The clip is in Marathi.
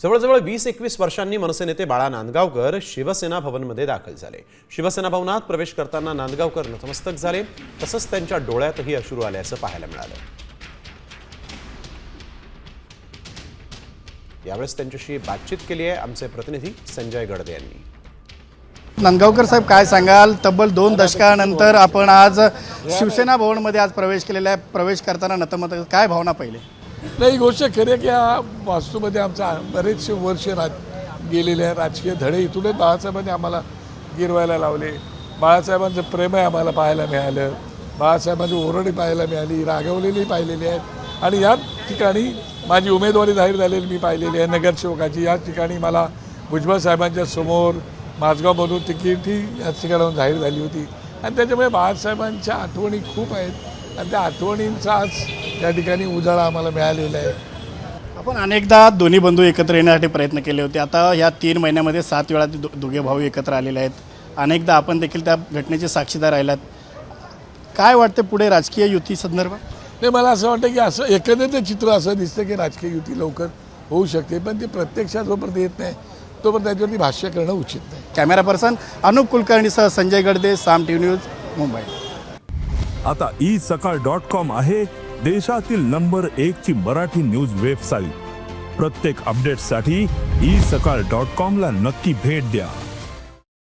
जवळजवळ 20-21 वर्षांनी मनसे नेते बाळा नांदगावकर शिवसेना भवनमध्ये दाखल झाले। शिवसेना भवनात प्रवेश करताना नांदगावकर नतमस्तक झाले, तसंच त्यांच्या डोळ्यातही अश्रू आल्याचं पाहायला मिळालं। यावेळेस त्यांच्याशी बातचीत केली आहे आमचे प्रतिनिधी संजय गडदे यांनी। नांदगावकर साहेब, काय सांगाल? तब्बल 2 दशकानंतर आपण आज शिवसेना भवनमध्ये आज प्रवेश केलेला आहे। प्रवेश करताना नतमस्तक, काय भावना पहिले? नाही, गोष्ट खरी आहे की या वास्तूमध्ये आमचा बरेचसे वर्ष गेलेले आहे। राजकीय धडे इथूनच बाळासाहेबांनी आम्हाला गिरवायला लावले। बाळासाहेबांचं प्रेम आहे आम्हाला पाहायला मिळालं, बाळासाहेबांची ओरडी पाहायला मिळाली, रागवलेली पाहिलेली आहेत। आणि याच ठिकाणी माझी उमेदवारी जाहीर झालेली मी पाहिलेली आहे नगरसेवकाची। याच ठिकाणी मला भुजबळ साहेबांच्या समोर माझगावमधून तिकीटही याच ठिकाणाहून जाहीर झाली होती। आणि त्याच्यामुळे बाळासाहेबांच्या आठवणी खूप आहेत आणि त्या आठवणींचा आज या ठिकाणी उजाळा आम्हाला मिळालेला आहे। आपण अनेकदा दोन्ही बंधू एकत्र येण्यासाठी प्रयत्न केले होते। आता या 3 महिन्यामध्ये 7 वेळा दोघे भाऊ एकत्र आलेले आहेत। अनेकदा आपण देखील त्या घटनेचे साक्षीदार राहिलात। काय वाटतं पुढे राजकीय युती संदर्भात? नाही, मला असं वाटतं की असं एकंदरीत चित्र असं दिसतं की राजकीय युती लवकर होऊ शकते, पण ती प्रत्यक्षात जोपर्यंत येत नाही तोपर्यंत त्याच्यावरती भाष्य करणं उचित नाही। कॅमेरा पर्सन अनुप कुलकर्णीसह संजय गडदे, साम टीव्ही न्यूज, मुंबई। आता isakal.com आहे देशातील नंबर 1 ची मराठी न्यूज वेबसाईट। प्रत्येक अपडेटसाठी isakal.com ला नक्की भेट द्या।